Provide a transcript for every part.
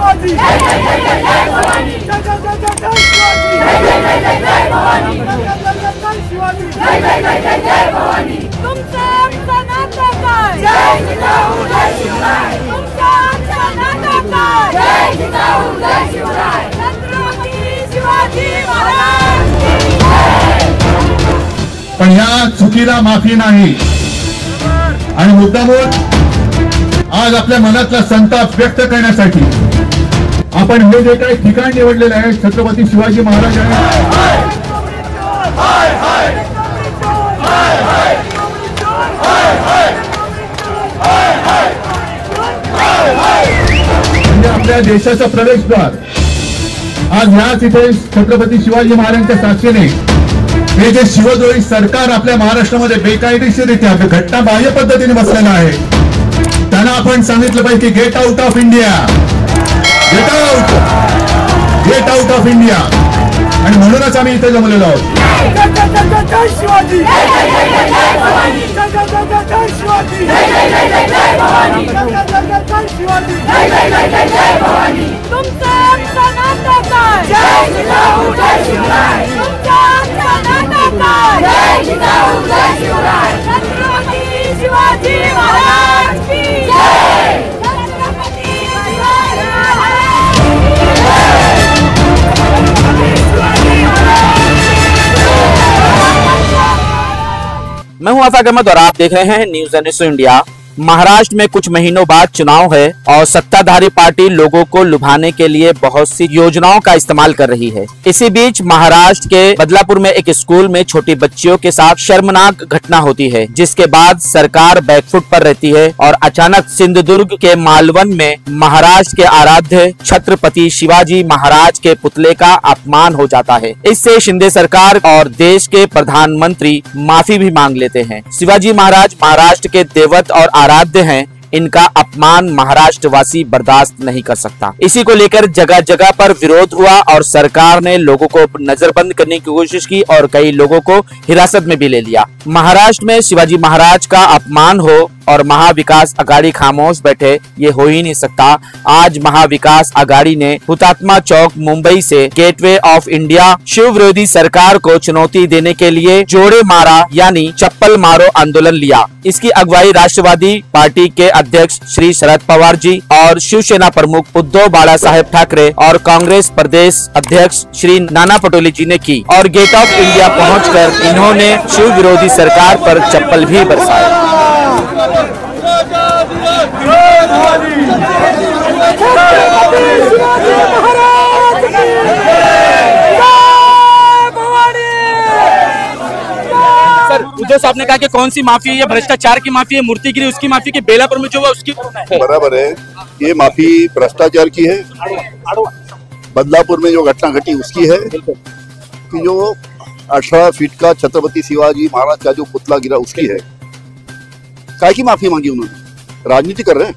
शिवाजी, जय जय जय जय जय भवानी, जय जय जय जय जय शिवाजी, जय जय जय जय जय भवानी, जय जय जय जय जय शिवाजी, जय जय जय जय जय भवानी। तुमचं आमचं नातं काय? जय जिजाऊ जय शिवराय, तुमचं आमचं नातं काय? जय जिजाऊ जय शिवराय, छत्रपती शिवाजी महाराज की जय। पण या चुकीला माफी नाही आणि मुद्दामून आज आपल्या मनातला संताप व्यक्त करण्यासाठी आपण हे जे काही ठिकाण निवडलेलं आहे छत्रपती शिवाजी महाराज म्हणजे आपल्या देशाचं प्रवेशद्वार आज ह्याच इथे छत्रपती शिवाजी महाराजांच्या साक्षीने हे जे शिवद्रोही सरकार आपल्या महाराष्ट्रामध्ये बेकायदेशीररित्या घटनाबाह्य पद्धतीने बसलेलं आहे त्यांना आपण सांगितलं पाहिजे की get out of India, get out of India. आणि म्हणूनच आम्ही इथे जमलेलो आहोत। जय जय जय जय जय शिवाजी, जय जय जय जय जय भवानी, जय जय जय जय जय शिवाजी, जय जय जय जय जय भवानी, जय जय जय जय जय शिवाजी, जय जय जय जय जय भवानी। तुमचं आमचं नातं काय? जय जिजाऊ जय शिवराय, तुमचं आमचं नातं काय? जय जिजाऊ जय शिवराय, छत्रपती शिवाजी महाराज की जय, छत्रपती शिवाजी महाराज की जय। मैं हूं आफाक अहमद और आप देख रहे हैं न्यूज एनएस इंडिया। महाराष्ट्र में कुछ महीनों बाद चुनाव है और सत्ताधारी पार्टी लोगों को लुभाने के लिए बहुत सी योजनाओं का इस्तेमाल कर रही है। इसी बीच महाराष्ट्र के बदलापुर में एक स्कूल में छोटी बच्चियों के साथ शर्मनाक घटना होती है, जिसके बाद सरकार बैकफुट पर रहती है और अचानक सिंधुदुर्ग के मालवन में महाराष्ट्र के आराध्य छत्रपति शिवाजी महाराज के पुतले का अपमान हो जाता है। इससे शिंदे सरकार और देश के प्रधानमंत्री माफी भी मांग लेते हैं। शिवाजी महाराज महाराष्ट्र के देवत और आराध्य हैं, इनका अपमान महाराष्ट्र वासी बर्दाश्त नहीं कर सकता। इसी को लेकर जगह जगह पर विरोध हुआ और सरकार ने लोगों को नजरबंद करने की कोशिश की और कई लोगों को हिरासत में भी ले लिया। महाराष्ट्र में शिवाजी महाराज का अपमान हो और महाविकास अघाड़ी खामोश बैठे, ये हो ही नहीं सकता। आज महाविकास अघाड़ी ने हुतात्मा चौक मुंबई से गेटवे ऑफ इंडिया शिव विरोधी सरकार को चुनौती देने के लिए जोड़े मारा यानी चप्पल मारो आंदोलन लिया। इसकी अगुवाई राष्ट्रवादी पार्टी के अध्यक्ष श्री शरद पवार जी और शिवसेना प्रमुख उद्धव बाला साहेब ठाकरे और कांग्रेस प्रदेश अध्यक्ष श्री नाना पटोले जी ने की और गेट ऑफ इंडिया पहुंचकर इन्होंने शिव विरोधी सरकार पर चप्पल भी बरसाए। सर, उद्धव साहब ने कहा कि कौन सी माफी है, ये भ्रष्टाचार की माफी है, मूर्तिगिरी उसकी माफी की, बेलापुर में जो हुआ उसकी बराबर है। ये माफी भ्रष्टाचार की है, बदलापुर में जो घटना घटी उसकी है कि जो 18 फीट का छत्रपति शिवाजी महाराज का जो पुतला गिरा उसकी है। काय की माफी मांगी उन्होंने? राजनीति कर रहे हैं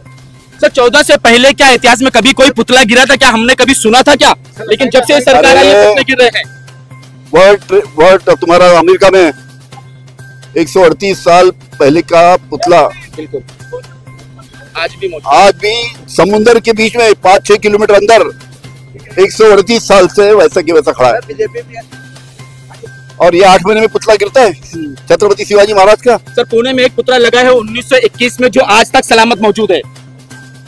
सर। 14 से पहले क्या इतिहास में कभी कोई पुतला गिरा था क्या? हमने कभी सुना था क्या? लेकिन जब से सरकार आई है पुतले गिर रहे हैं। वर्ल्ड तुम्हारा अमेरिका में 138 साल पहले का पुतला आज भी समुद्र के बीच में 5-6 किलोमीटर अंदर 138 साल से वैसा की वैसा खड़ा है। और ये 8 महीने में पुतला गिरता है छत्रपति शिवाजी महाराज का। सर, पुणे में एक पुतला लगा है 1921 में जो आज तक सलामत मौजूद है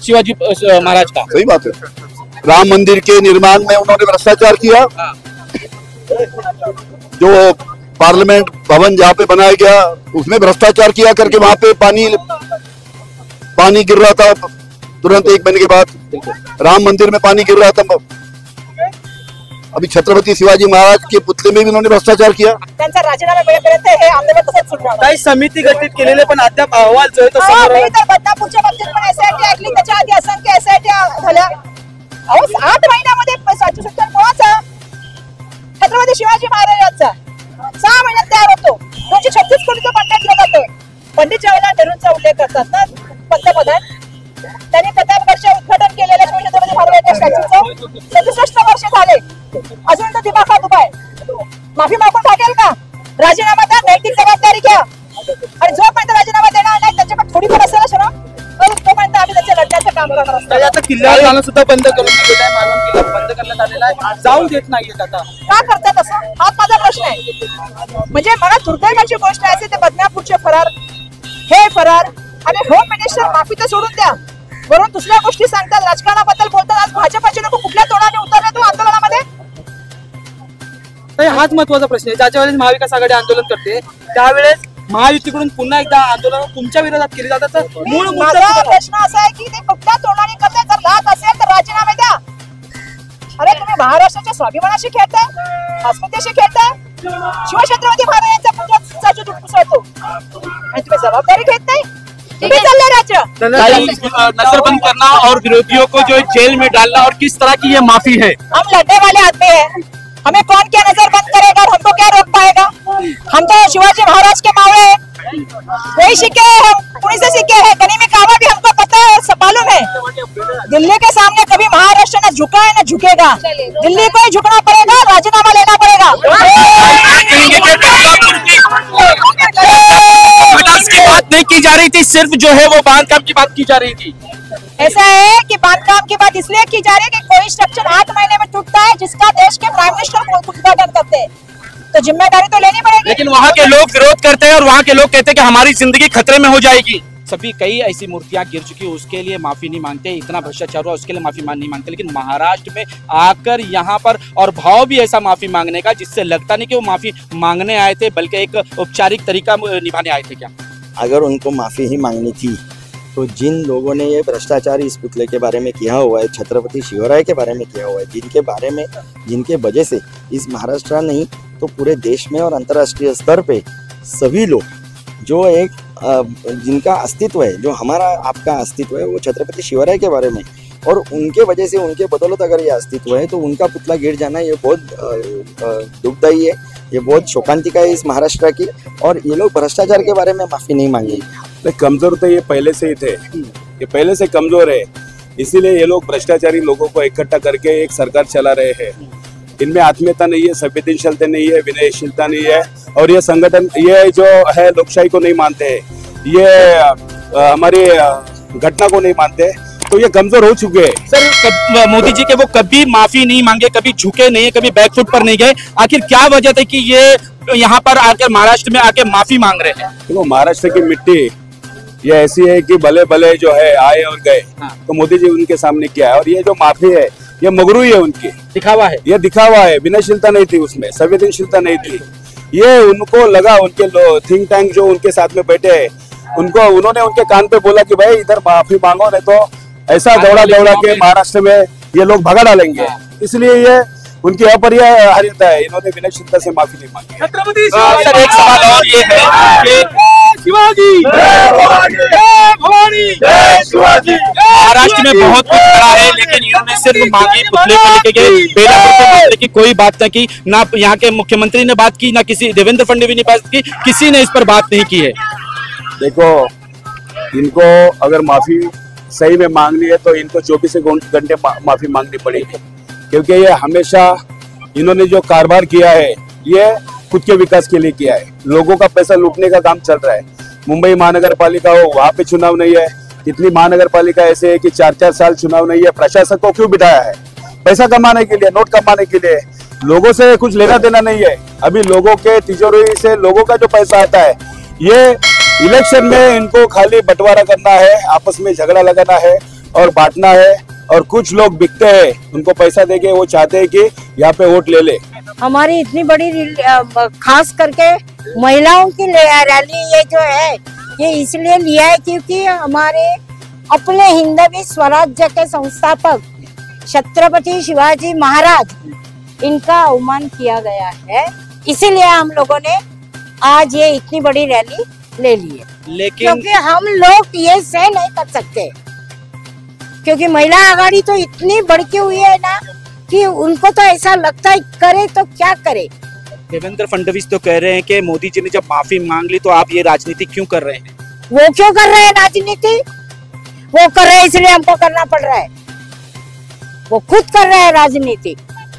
शिवाजी महाराज का। सही बात है। राम मंदिर के निर्माण में उन्होंने भ्रष्टाचार किया। जो पार्लियामेंट भवन जहाँ पे बनाया गया उसमें भ्रष्टाचार किया करके वहां पे पानी गिर रहा था तुरंत 1 महीने के बाद। राम मंदिर में पानी गिर रहा था। अभी छत्रपती शिवाजी महाराज के पुतले में भी उन्होंने भ्रष्टाचार किया। त्यांचा राजीनामा मिळेपर्यंत हे आंदोलन तसंच सुरू राहणार। काही समिती गठीत केलेले पण अद्याप अहवाल जो आहे तो समोर मी तर बदलापूरच्या बाबतीत पण एसआयटी ऐकली, त्याच्या आधी असंख्य एसआयटी झाल्या। 8 महिन्यामध्ये 77 कोणाचा? छत्रपती शिवाजी महाराजांचा। 6 महिन्यात तयार होतो। 236 कोटीचं बंड केलं जातं। पंडित जवाहरलाल नेहरूंचा उल्लेख करतात ना पंतप्रधान, त्यांनी प्रतापगडचे उद्घाटन केलेल्या छत्रपती महाराजांच्या स्टॅच्यूचं 67 वर्ष झाले, अजून तर दिमाखात उभा आहे। माफी मागून टाकेल का? राजीनामा द्या, नैतिक जबाबदारी घ्या आणि जोपर्यंत राजीनामा देणार नाही त्याच्याकडे थोडी पण असेल ना तोपर्यंत आम्ही त्याच्या लढण्याचं आंदोलनाचा रस्ता. आता किल्ल्यावर जाणं सुद्धा बंद करून दिलेलं आहे, मालवण किल्ला बंद करण्यात आलेला आहे, जाऊ देत नाहीयेत आता. का करतात असं? हाच माझा प्रश्न आहे. म्हणजे मला दुर्दैवाची गोष्ट आहे ते बदनापूरचे फरार, हे फरार आणि होम मिनिस्टर माफी तर सोडून द्या, वरून दुसऱ्या गोष्टी सांगतात, राजकारणाबद्दल बोलतात. आज भाजपचे लोक कुठल्या तोंडाने उतरले तो आंदोलनामध्ये? तर हाच महत्वाचा प्रश्न आहे. ज्याच्या वेळेस महाविकास आघाडी आंदोलन करते त्यावेळेस महायुतीकडून पुन्हा एकदा आंदोलन तुमच्या विरोधात केली जातात. तर मूळ मुद्दा माझा कुठं? प्रश्न असा आहे की ते कुठल्या तोंडाने करताय? जर लाच असेल तर राजीनामे द्या. अरे तुम्ही महाराष्ट्राच्या स्वाभिमानाशी खेळताय, अस्मितेशी खेळताय, शिवछत्रपती महाराजांचा जो पुसळतो आणि तुम्ही जबाबदारी घेत नाही. तुम्ही चाललंय राज्य. नजरबंद करना और विरोधियों को जो जेल में डालना और किस तरह की ये माफी है? हम लड़ने वाले आदमी हैं, हमें कौन क्या नजर बंद करेगा और हमको क्या रोक पाएगा? हम तो शिवाजी महाराज के मावळे हैं, वही सीखे हैं, हम उन्हीं से सीखे हैं. गनी में कहावत भी हमको पता है, सब मालूम है. दिल्ली के सामने कभी महाराष्ट्र न झुका है न झुकेगा. दिल्ली को ही झुकना पड़ेगा, राजीनामा लेना पड़ेगा. विकास की बात नहीं की जा रही थी, सिर्फ जो है वो बांधकाम की बात की जा रही थी. ऐसा है कि बांधकाम की बात इसलिए की जा रही है कि कोई स्ट्रक्चर 8 महीने में टूटता है जिसका देश के प्राइम मिनिस्टर उद्घाटन करते हैं, तो जिम्मेदारी तो लेनी पड़ेगी. लेकिन वहाँ के लोग विरोध करते हैं और वहाँ के लोग कहते हैं कि हमारी जिंदगी खतरे में हो जाएगी. सभी कई ऐसी मूर्तियां गिर चुकी, उसके लिए माफी नहीं मांगते, इतना भ्रष्टाचार हुआ उसके लिए माफी नहीं मांगते. लेकिन महाराष्ट्र में आकर यहाँ पर और भाव भी ऐसा माफी मांगने का जिससे लगता नहीं कि वो माफी मांगने आए थे बल्कि एक औपचारिक तरीका निभाने आए थे. क्या अगर उनको माफी ही मांगनी थी तो जिन लोगों ने ये भ्रष्टाचार इस पुतले के बारे में किया हुआ है, छत्रपति शिवराय के बारे में किया हुआ है, जिनके बारे में जिनके वजह से इस महाराष्ट्र नहीं तो पूरे देश में और अंतर्राष्ट्रीय स्तर पे सभी लोग जो एक जिनका अस्तित्व है, जो हमारा आपका अस्तित्व है, वो छत्रपति शिवराय के बारे में, और उनके वजह से उनके बदौलत अगर ये अस्तित्व है तो उनका पुतला गिर जाना ये बहुत दुखदायी है, ये बहुत शोकांतिका है इस महाराष्ट्र की. और ये लोग भ्रष्टाचार के बारे में माफी नहीं मांगेंगे. कमजोर तो ये पहले से ही थे, ये पहले से कमजोर है, इसीलिए ये लोग भ्रष्टाचारी लोगों को इकट्ठा करके एक सरकार चला रहे हैं. इनमें आत्मीयता नहीं है, संवेदनशीलता नहीं है, विनयशीलता नहीं है, और ये संगठन ये जो है लोकशाही को नहीं मानते हैं, ये हमारी घटना को नहीं मानते, तो ये कमजोर हो चुके हैं. सर मोदी जी के वो कभी माफी नहीं मांगे, कभी झुके नहीं, कभी बैकफुट पर नहीं गए. आखिर क्या वजह थी कि ये यहाँ पर आकर महाराष्ट्र में आके माफी मांग रहे हैं? देखो महाराष्ट्र की मिट्टी ये ऐसी है कि भले भले जो है आए और गए. तो मोदी जी उनके सामने किया है, और ये जो माफी है ये मगरूई है, उनकी दिखावा है, ये दिखावा है. विनयशीलता नहीं थी उसमें, संवेदनशीलता नहीं थी. ये उनको लगा, उनके थिंक टैंक जो उनके साथ में बैठे हैं उनको, उन्होंने उनके कान पे बोला कि भाई इधर माफी मांगो, नहीं तो ऐसा दौड़ा के महाराष्ट्र में ये लोग भगा डालेंगे. इसलिए ये उनकी अपरिहार्यता है, इन्होंने विनयशीलता से माफी नहीं मांगी. छत्रपति सर एक सवाल और ये है कि शिवाजी महाराष्ट्र में बहुत कुछ करा है, लेकिन इन्होंने सिर्फ मांगी पुतले को लेके गए, बेलापुर की कोई बात न की, ना यहाँ के मुख्यमंत्री ने बात की, ना किसी देवेंद्र फडणवीस ने बात की, किसी ने इस पर बात नहीं की है. देखो इनको अगर माफी सही में मांगनी है तो इनको 24 घंटे माफी मांगनी पड़ेगी, क्योंकि ये हमेशा इन्होंने जो कारोबार किया है ये खुद के विकास के लिए किया है. लोगों का पैसा लूटने का काम चल रहा है. मुंबई महानगर पालिका हो, वहां पे चुनाव नहीं है. कितनी महानगर पालिका ऐसे है कि 4-4 साल चुनाव नहीं है. प्रशासक को क्यों बिठाया है? पैसा कमाने के लिए, नोट कमाने के लिए. लोगों से कुछ लेना देना नहीं है. अभी लोगों के तिजोरी से लोगों का जो पैसा आता है, ये इलेक्शन में इनको खाली बंटवारा करना है, आपस में झगड़ा लगाना है और बांटना है. और कुछ लोग बिकते हैं, उनको पैसा देके वो चाहते हैं कि यहाँ पे वोट ले ले. हमारी इतनी बड़ी खास करके महिलाओं की रैली ये जो है ये इसलिए लिया है क्योंकि हमारे अपने हिंदवी स्वराज्य के संस्थापक छत्रपति शिवाजी महाराज इनका अवमान किया गया है, इसीलिए हम लोगों ने आज ये इतनी बड़ी रैली ले ली है. लेकिन क्योंकि हम लोग ये सह नहीं कर सकते, क्योंकि महिला आघाड़ी तो इतनी बढ़की हुई है ना कि उनको तो ऐसा लगता है करे तो क्या करे. देवेंद्र फडणवीस तो कह रहे हैं कि मोदी जी ने जब माफी मांग ली तो आप ये राजनीति क्यों कर रहे हैं? वो क्यों कर रहे हैं राजनीति? वो कर रहे हैं इसलिए हमको करना पड़ रहा है. वो खुद कर रहे हैं राजनीति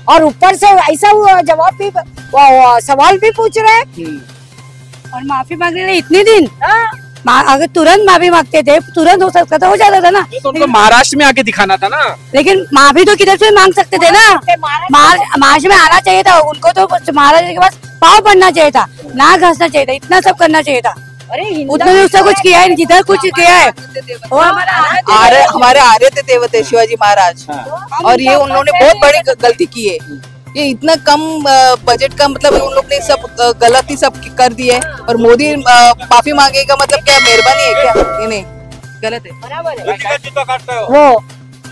और ऊपर से ऐसा जवाब भी सवाल भी पूछ रहे हैं और माफी मांगने इतने दिन अगर तुरंत माफी मांगते थे तुरंत हो सकता था, हो जाता था ना। तो उनको महाराष्ट्र में आके दिखाना था ना। लेकिन माफी तो किधर से मांग सकते थे ना, महाराष्ट्र में आना चाहिए था उनको, तो महाराष्ट्र के पास पाँव पड़ना चाहिए था, ना घसना चाहिए था, इतना सब करना चाहिए था। उन्होंने उससे कुछ किया है, जिधर कुछ किया है वो हमारे आर्य थे देवते शिवाजी महाराज, और ये उन्होंने बहुत बड़ी गलती की है। ये इतना कम बजट का मतलब उन लोग ने सब गलत ही सब कर दिए, और मोदी माफी मांगेगा मतलब क्या मेहरबानी है क्या? ये नहीं, गलत है। वो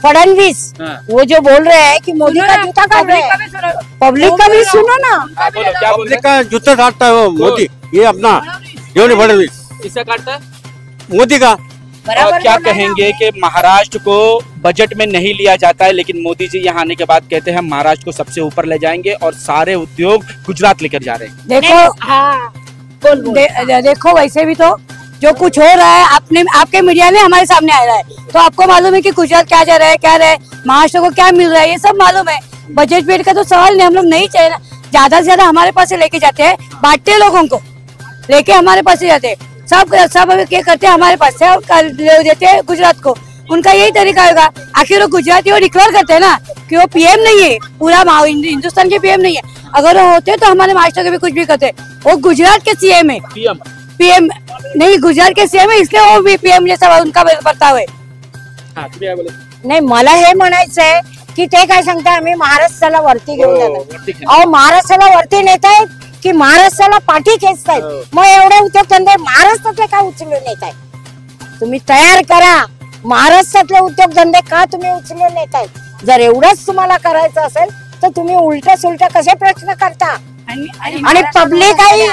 फडणवीस वो जो बोल रहे हैं कि मोदी का जूता काट रहे हैं, पब्लिक का भी सुनो ना। पब्लिक का जूता काटता है वो मोदी, ये अपना योगी फडणवीस किससे काटता है? मोदी का। और क्या कहेंगे कि महाराष्ट्र को बजट में नहीं लिया जाता है, लेकिन मोदी जी यहाँ आने के बाद कहते हैं महाराष्ट्र को सबसे ऊपर ले जाएंगे और सारे उद्योग गुजरात लेकर जा रहे हैं। देखो वैसे भी तो जो कुछ हो रहा है आपके मीडिया में हमारे सामने आ रहा है, तो आपको मालूम है कि गुजरात क्या जा रहा है, क्या रहा है, महाराष्ट्र को क्या मिल रहा है, ये सब मालूम है। बजट पेट का तो सवाल नहीं, हम लोग नहीं चाहिए, ज्यादा से ज्यादा हमारे पास से लेके जाते हैं, बांटते लोगों को, लेके हमारे पास से जाते हैं, सब क्या करते हैं हमारे पास से और ले देते हैं गुजरात को। उनका यही तरीका होगा। आखिर वो गुजराती वो डिक्लेयर करते हैं ना कि वो पीएम नहीं है, पूरा हिंदुस्तान के पीएम नहीं है। अगर वो होते तो हमारे महाराष्ट्र के भी कुछ भी करते। वो गुजरात के सीएम है, पीएम नहीं, गुजरात के सीएम है, इसलिए वो भी पीएम जैसा उनका बर्ताव है। नाही मला हे म्हणायचं आहे की ते काय सांगताय आम्ही महाराष्ट्राला वरती घेऊन जातो, अहो महाराष्ट्राला वरती नेतायत की महाराष्ट्राला पाठी खेचतायत, मग एवढे उद्योगधंदे महाराष्ट्रातले का उचलून नेताय? तुम्ही तयार करा, महाराष्ट्रातले उद्योगधंदे का तुम्ही उचलून नेताय? जर एवढंच तुम्हाला करायचं असेल तर तुम्ही उलटा सुलटा कसे प्रश्न करता? आणि पब्लिक आहे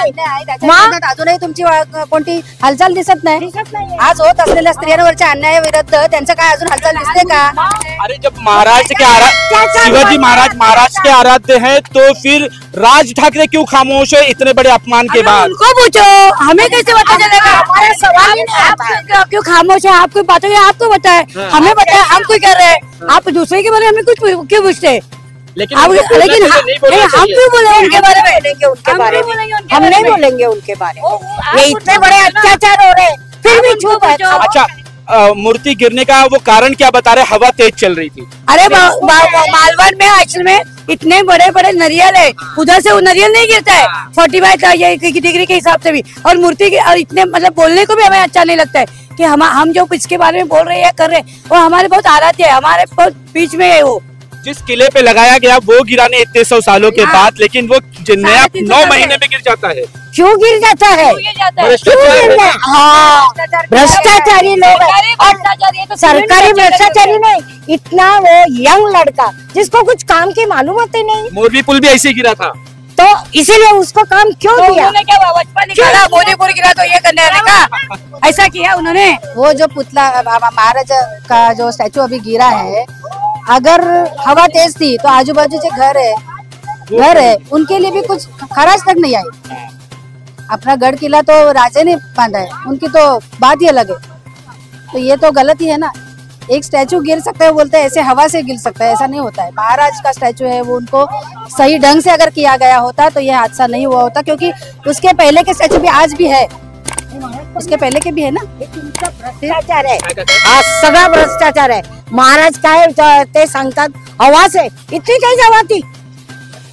अजूनही तुमची कोणती हालचाल दिसत नाही। आज होत असलेल्या स्त्रियांवरच्या अन्यायाविरुद्ध त्यांचं काय अजून हालचाल दिसते का? अरे जब महाराष्ट्र के शिवाजी महाराज महाराष्ट्र के आराध्य हैं, तो फिर राज ठाकरे क्यों खामोश है इतने बड़े अपमान के बाद? उनको पूछो, हमें कैसे पता चलेगा? हमारा सवाल ही नहीं आता। क्यों खामोश है? आपको बातों आपको बताए, हमें बताए, हम कोई कर रहे हैं, आप दूसरे के बारे में हमें कुछ क्यों पूछते? लेकिन हम क्यों बोले उनके बारे में? हम नहीं बोलेंगे उनके बारे में। ये इतने बड़े अत्याचार हो रहे फिर भी चुप है। अच्छा, मूर्ति गिरने का वो कारण क्या बता रहे? हवा तेज चल रही थी। अरे मालवन में एक्चुअल में इतने बड़े बड़े नरियल है, उधर से वो नरियल नहीं गिरता है 45 डिग्री के हिसाब से भी, और मूर्ति और इतने मतलब बोलने को भी हमें अच्छा नहीं लगता है कि हम जो इसके बारे में बोल रहे हैं कर रहे हैं, वो हमारे बहुत आराध्य है, हमारे बहुत बीच में है। वो जिस किले पे लगाया गया वो गिराने इतने 100 सालों के बाद, लेकिन वो नया 9 महीने में गिर जाता है। क्यों गिर जाता है? भ्रष्टाचारी लोग और सरकारी भ्रष्टाचारी नहीं, इतना वो यंग लड़का जिसको कुछ काम की मालूम होती नहीं। मोरबी पुल भी ऐसे ही गिरा था, तो इसीलिए उसको काम क्यों दिया? मोदीपुर गिरा तो ये करने का ऐसा किया उन्होंने। वो जो पुतला महाराज का जो स्टैचू अभी गिरा है, अगर हवा तेज थी तो आजू बाजू जो घर है उनके लिए भी कुछ खराश तक नहीं आई। अपना गढ़ किला तो राजा ने बांधा है, उनकी तो बात ही अलग है। तो ये तो गलत ही है ना। एक स्टैचू गिर सकता है बोलते हैं, ऐसे हवा से गिर सकता है, ऐसा नहीं होता है। महाराज का स्टैचू है, वो उनको सही ढंग से अगर किया गया होता तो ये हादसा नहीं हुआ होता, क्योंकि उसके पहले के स्टैचू भी आज भी है, उसके पहले के भी है ना। भ्रष्टाचार है, हा सगळा भ्रष्टाचार आहे। महाराज काय ते सांगतात, हवा से इतनी तेज हवा थी,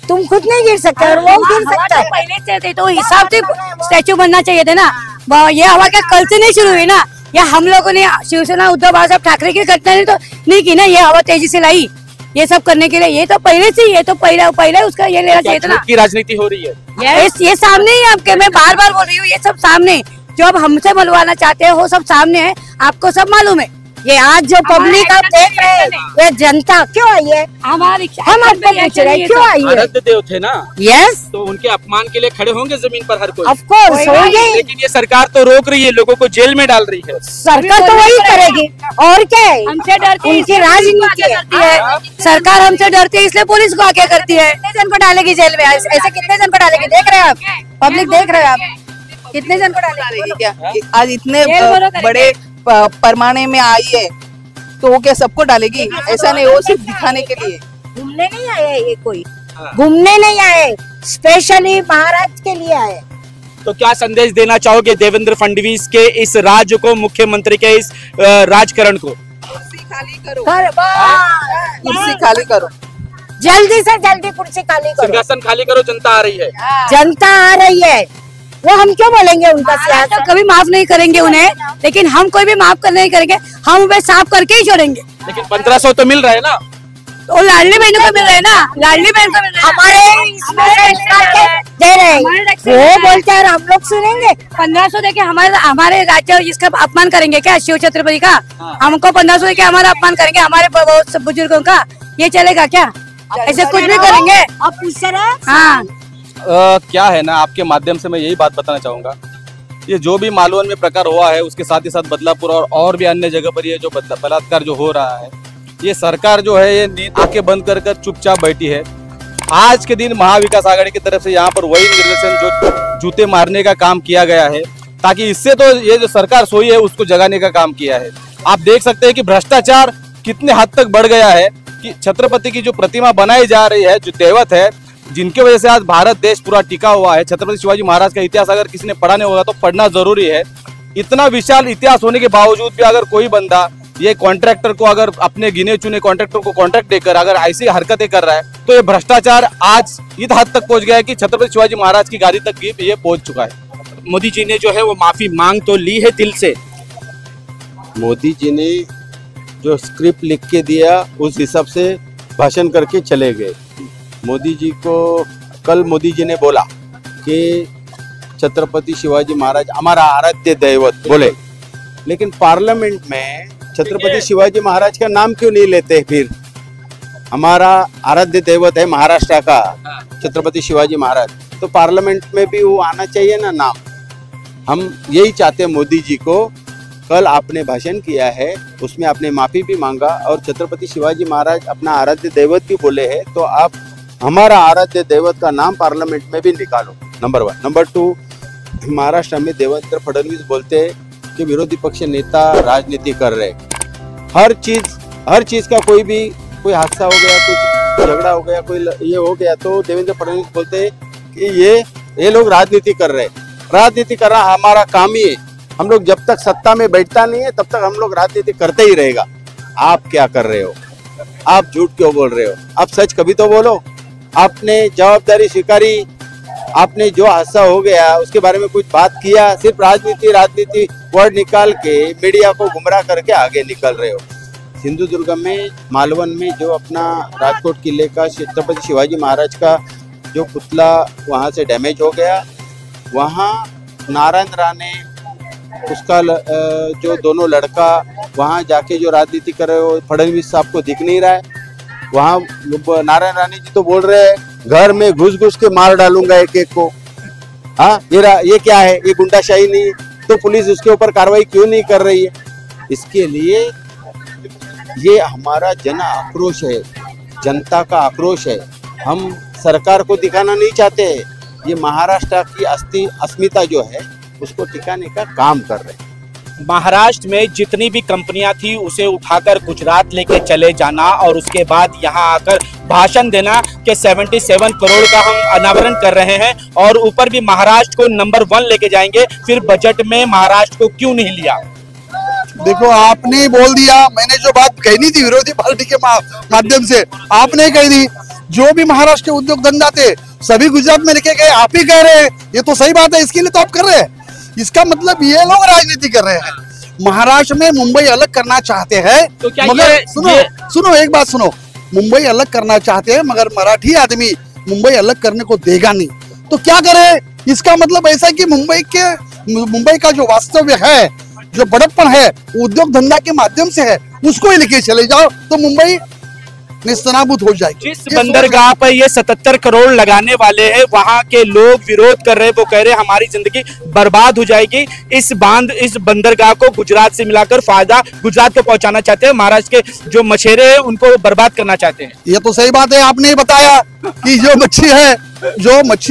तुम खुद नहीं गिर सकते और वो गिर सकता है। पहले से थे तो हिसाब से स्टैचू बनना चाहिए थे ना। ये हवा क्या कल से नहीं शुरू हुई ना, या हम लोगों ने शिवसेना उद्धव बाळासाहेब ठाकरे की घटना ने तो नहीं की ना, ये हवा तेजी से लाई ये सब करने के लिए। ये तो पहले से, ये तो पहले उसका ये लेना चाहिए था ना। की राजनीति हो रही है ये सामने ही आपके, मैं बार बार बोल रही हूँ, ये सब सामने जो अब हमसे बुलवाना चाहते हैं वो सब सामने है, आपको सब मालूम है। ये आज जो पब्लिक आप देख रहे हैं, ये जनता क्यों आई है? हम आपको पूछ रहे हैं क्यों आई है? आराध्य देव थे ना, यस, तो उनके अपमान के लिए खड़े होंगे जमीन पर हर कोई। ऑफ कोर्स होंगे, लेकिन ये सरकार तो रोक रही है, लोगों को जेल में डाल रही है। सरकार तो वही करेगी और क्या है? हमसे डरती है, उनकी राजनीति है। सरकार हमसे डरती है, इसलिए पुलिस को आगे करती है। कितने जन को डालेगी जेल में? ऐसे कितने जन को डालेगी? देख रहे हैं आप, पब्लिक देख रहे हैं आप, कितने जन को डालेगी? क्या आज इतने बड़े पैमाने में आई है तो वो क्या सबको डालेगी? ऐसा नहीं, वो सिर्फ दिखाने के लिए। घूमने नहीं आए ये कोई, घूमने नहीं आए, स्पेशली महाराज के लिए आए। तो क्या संदेश देना चाहोगे देवेंद्र फडणवीस के इस राज्य को, मुख्यमंत्री के इस राजकरण को? कुर्सी खाली करो, कुर्सी खाली करो, जल्दी से जल्दी कुर्सी खाली करो, सिंहासन खाली करो, जनता आ रही है। जनता आ रही है, वो हम क्यों बोलेंगे उनका सियासत? कभी माफ नहीं करेंगे उन्हें, लेकिन हम कोई भी माफ नहीं करेंगे, हम उन्हें साफ करके ही छोड़ेंगे। लेकिन 1500 तो मिल रहा है ना, तो लाडली बहनों को मिल रहा है ना, लाडली बहन को मिल रहा है। हमारे दे रहे हैं, वो बोलते हैं और हम लोग सुनेंगे। 1500 देके हमारे राज्य इसका अपमान करेंगे क्या? शिव छत्रपति का हमको 1500 देके हमारा अपमान करेंगे, हमारे बहुत बुजुर्गों का, ये चलेगा क्या? ऐसे कुछ भी करेंगे? अब पूछ रहे। हाँ, क्या है ना, आपके माध्यम से मैं यही बात बताना चाहूंगा, ये जो भी मालवन में प्रकार हुआ है, उसके साथ ही साथ बदलापुर और भी अन्य जगह पर ये जो बलात्कार जो हो रहा है, ये सरकार जो है ये नींद आंखें बंद कर चुपचाप बैठी है। आज के दिन महाविकास आघाड़ी की तरफ से यहाँ पर वही निर्देशन जो जूते मारने का काम किया गया है, ताकि इससे तो ये जो सरकार सोई है उसको जगाने का काम किया है। आप देख सकते हैं कि भ्रष्टाचार कितने हद तक बढ़ गया है कि छत्रपति की जो प्रतिमा बनाई जा रही है, जो दैवत है, जिनके वजह से आज भारत देश पूरा टिका हुआ है। छत्रपति शिवाजी महाराज का इतिहास अगर किसी ने पढ़ा नहीं होगा तो पढ़ना जरूरी है। इतना विशाल इतिहास होने के बावजूद भी अगर कोई बंदा ये कॉन्ट्रैक्टर को, अगर अपने गिने चुने कॉन्ट्रैक्टर को कॉन्ट्रैक्ट देकर अगर ऐसी हरकतें कर रहा है, तो ये भ्रष्टाचार आज इस हद तक पहुंच गया है कि छत्रपति शिवाजी महाराज की गाड़ी तक ये पहुंच चुका है। मोदी जी ने जो है वो माफी मांग तो ली है दिल से। मोदी जी ने जो स्क्रिप्ट लिख के दिया उस हिसाब से भाषण करके चले गए। मोदी जी को कल मोदी जी ने बोला कि छत्रपति शिवाजी महाराज हमारा आराध्य दैवत बोले, लेकिन पार्लियामेंट में छत्रपति शिवाजी महाराज का नाम क्यों नहीं लेते? फिर हमारा आराध्य दैवत है महाराष्ट्र का छत्रपति शिवाजी महाराज, तो पार्लियामेंट में भी वो आना चाहिए ना नाम। हम यही चाहते हैं मोदी जी को। कल आपने भाषण किया है, उसमें आपने माफी भी मांगा और छत्रपति शिवाजी महाराज अपना आराध्य दैवत भी बोले हैं, तो आप हमारा आराध्य दैवत का नाम पार्लियामेंट में भी निकालो, नंबर 1। नंबर 2, महाराष्ट्र में देवेंद्र फडणवीस बोलते हैं कि विरोधी पक्ष नेता राजनीति कर रहे। हर चीज का कोई हादसा हो गया, कुछ झगड़ा हो गया, कोई ये हो गया, तो देवेंद्र फडणवीस बोलते हैं कि ये लोग राजनीति कर रहे। राजनीति करना हमारा काम ही है। हम लोग जब तक सत्ता में बैठता नहीं है तब तक हम लोग राजनीति करते ही रहेगा। आप क्या कर रहे हो? आप झूठ क्यों बोल रहे हो? आप सच कभी तो बोलो। आपने जवाबदारी स्वीकारी, आपने जो हादसा हो गया उसके बारे में कुछ बात किया? सिर्फ राजनीति वर्ड निकाल के मीडिया को गुमराह करके आगे निकल रहे हो। सिंधुदुर्ग में, मालवन में जो अपना राजकोट किले का छत्रपति शिवाजी महाराज का जो पुतला वहाँ से डैमेज हो गया, वहाँ नारायण राणे उसका जो दोनों लड़का वहाँ जाके जो राजनीति कर रहे हो, फडणवीस साहब को दिख नहीं रहा है। वहाँ नारायण राणे जी तो बोल रहे हैं घर में घुस के मार डालूंगा एक को। हाँ, ये क्या है? ये गुंडाशाही नहीं? तो पुलिस उसके ऊपर कार्रवाई क्यों नहीं कर रही है? इसके लिए ये हमारा जन आक्रोश है, जनता का आक्रोश है। हम सरकार को दिखाना नहीं चाहते हैं, ये महाराष्ट्र की अस्मिता जो है उसको टिकाने का काम कर रहे हैं। महाराष्ट्र में जितनी भी कंपनियां थी उसे उठाकर गुजरात लेके चले जाना और उसके बाद यहां आकर भाषण देना कि 77 करोड़ का हम अनावरण कर रहे हैं और ऊपर भी महाराष्ट्र को नंबर 1 लेके जाएंगे। फिर बजट में महाराष्ट्र को क्यों नहीं लिया? देखो, आपने बोल दिया, मैंने जो बात कहनी थी विरोधी पार्टी के माध्यम से आपने कह दी। जो भी महाराष्ट्र के उद्योग धंधा थे सभी गुजरात में लेके गए, आप ही कह रहे हैं। ये तो सही बात है, इसके लिए तो आप कर रहे हैं। इसका मतलब ये लोग राजनीति कर रहे हैं। महाराष्ट्र में मुंबई अलग करना चाहते हैं, तो क्या मगर सुनो एक बात सुनो, मुंबई अलग करना चाहते हैं मगर मराठी आदमी मुंबई अलग करने को देगा नहीं। तो क्या करे? इसका मतलब ऐसा कि मुंबई का जो वास्तव्य है, जो बड़प्पन है, उद्योग धंधा के माध्यम से है, उसको ही लेके चले जाओ तो मुंबई निस्तनाबूत हो जाएगी। जिस बंदरगाह पर ये 77 करोड़ लगाने वाले हैं, वहां के लोग विरोध कर रहे हैं। वो कह रहे हैं हमारी जिंदगी बर्बाद हो जाएगी। इस बंदरगाह को गुजरात से मिलाकर फायदा गुजरात को पहुंचाना चाहते हैं। महाराष्ट्र के जो मछेरे हैं उनको बर्बाद करना चाहते हैं। ये तो सही बात है, आपने बताया कि जो मच्छी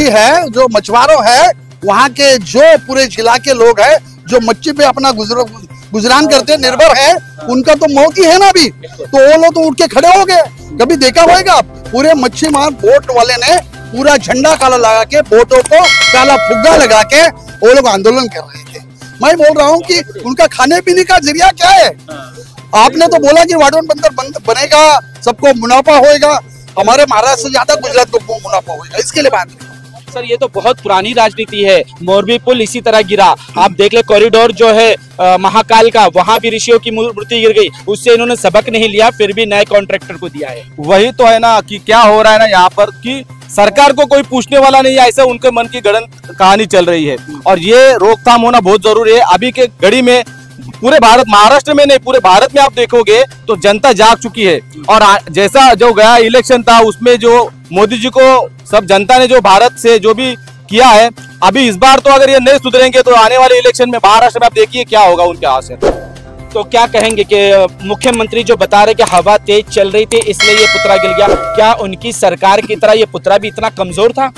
है, जो मछुआरों है, वहाँ के जो पूरे जिला के लोग हैं जो मच्छी पे अपना गुजरान करते निर्भर है, उनका तो मौत ही है ना अभी। तो वो लोग तो उठ के खड़े हो गए। कभी देखा होगा पूरे मच्छी मार बोट वाले ने पूरा झंडा काला लगा के, बोटों को काला फुग्गा लगा के वो लोग आंदोलन कर रहे थे। मैं बोल रहा हूँ कि उनका खाने पीने का जरिया क्या है? आपने तो बोला कि वाडोन बंदर बनेगा, सबको मुनाफा होएगा, हमारे महाराष्ट्र से ज्यादा गुजरात को मुनाफा होएगा, इसके लिए बात नहीं। सर ये तो बहुत पुरानी राजनीति है, मोरबी पुल इसी तरह गिरा, आप देख ले कॉरिडोर जो है महाकाल का, वहां भी ऋषियों की मूर्ति गिर गई, उससे इन्होंने सबक नहीं लिया, फिर भी नए कॉन्ट्रैक्टर को दिया है। वही तो है ना कि क्या हो रहा है ना यहाँ पर कि सरकार को कोई पूछने वाला नहीं है, ऐसा उनके मन की गढ़न कहानी चल रही है और ये रोकथाम होना बहुत जरूरी है। अभी के घड़ी में पूरे भारत, महाराष्ट्र में नहीं पूरे भारत में आप देखोगे तो जनता जाग चुकी है और जैसा जो गया इलेक्शन था उसमें जो मोदी जी को सब जनता ने जो भारत से जो भी किया है, अभी इस बार तो अगर ये नहीं सुधरेंगे तो आने वाले इलेक्शन में महाराष्ट्र में आप देखिए क्या होगा उनके हाथ से। तो क्या कहेंगे कि मुख्यमंत्री जो बता रहे कि हवा तेज चल रही थी इसलिए ये पुतला गिर गया, क्या उनकी सरकार की तरह ये पुतला भी इतना कमजोर था?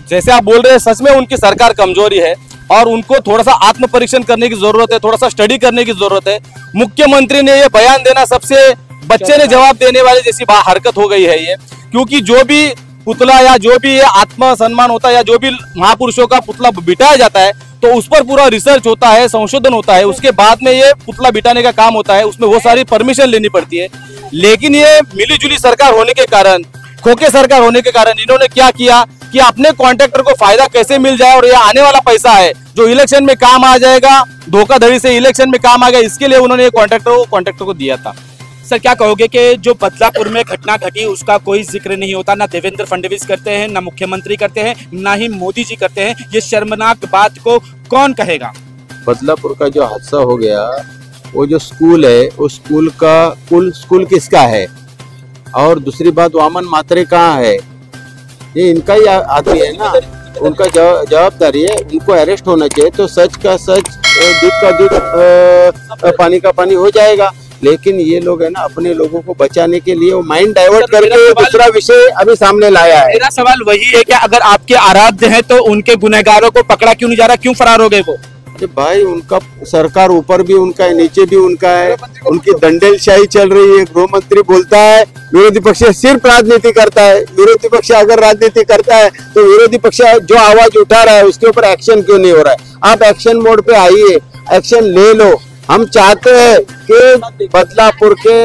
जैसे आप बोल रहे हैं सच में उनकी सरकार कमजोरी है और उनको थोड़ा सा आत्म परीक्षण करने की जरूरत है, थोड़ा सा स्टडी करने की जरूरत है। मुख्यमंत्री ने ये बयान देना सबसे बच्चे ने जवाब देने वाली जैसी हरकत हो गई है ये, क्योंकि जो भी पुतला या जो भी ये आत्म सम्मान होता है या जो भी महापुरुषों का पुतला बिठाया जाता है तो उस पर पूरा रिसर्च होता है, संशोधन होता है, उसके बाद में ये पुतला बिठाने का काम होता है, उसमें वो सारी परमिशन लेनी पड़ती है। लेकिन ये मिलीजुली सरकार होने के कारण, खोखे सरकार होने के कारण इन्होंने क्या किया कि अपने कॉन्ट्रैक्टर को फायदा कैसे मिल जाए और ये आने वाला पैसा है जो इलेक्शन में काम आ जाएगा, धोखाधड़ी से इलेक्शन में काम आ गया, इसके लिए उन्होंने कॉन्ट्रैक्टर को दिया था। सर क्या कहोगे कि जो बदलापुर में घटना घटी उसका कोई जिक्र नहीं होता, ना देवेंद्र फडणवीस करते हैं, ना मुख्यमंत्री करते हैं, ना ही मोदी जी करते हैं, ये शर्मनाक बात को कौन कहेगा? बदलापुर का जो हादसा हो गया, वो जो स्कूल है उस स्कूल का स्कूल किसका है? और दूसरी बात वामन मात्रे कहाँ है? ये इनका ही आदमी है ना, उनका जवाबदारी है, उनको अरेस्ट होना चाहिए तो सच का सच, दूध का दूध, पानी का पानी हो जाएगा। लेकिन ये लोग है ना अपने लोगों को बचाने के लिए वो माइंड डाइवर्ट करके दूसरा विषय अभी सामने लाया है। मेरा सवाल वही है कि अगर आपके आराध्य हैं तो उनके गुनहगारों को पकड़ा क्यों नहीं जा रहा, क्यों फरार हो गए वो? भाई उनका सरकार ऊपर भी उनका है, नीचे भी उनका है, उनकी दंडेलशाही चल रही है। गृह मंत्री बोलता है विरोधी पक्ष सिर्फ राजनीति करता है, विरोधी पक्ष अगर राजनीति करता है तो विरोधी पक्ष जो आवाज उठा रहा है उसके ऊपर एक्शन क्यों नहीं हो रहा है? आप एक्शन मोड पे आइए, एक्शन ले लो। हम चाहते हैं कि बदलापुर के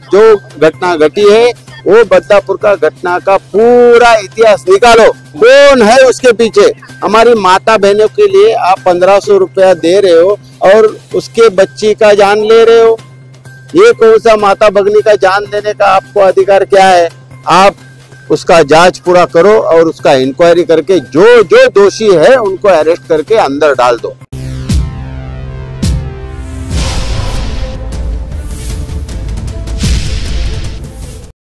जो घटना घटी है वो बदलापुर का घटना का पूरा इतिहास निकालो, कौन है उसके पीछे। हमारी माता बहनों के लिए आप 1500 रुपया दे रहे हो और उसके बच्ची का जान ले रहे हो, ये कौन सा माता भगनी का जान देने का आपको अधिकार क्या है? आप उसका जांच पूरा करो और उसका इंक्वायरी करके जो जो दोषी है उनको अरेस्ट करके अंदर डाल दो।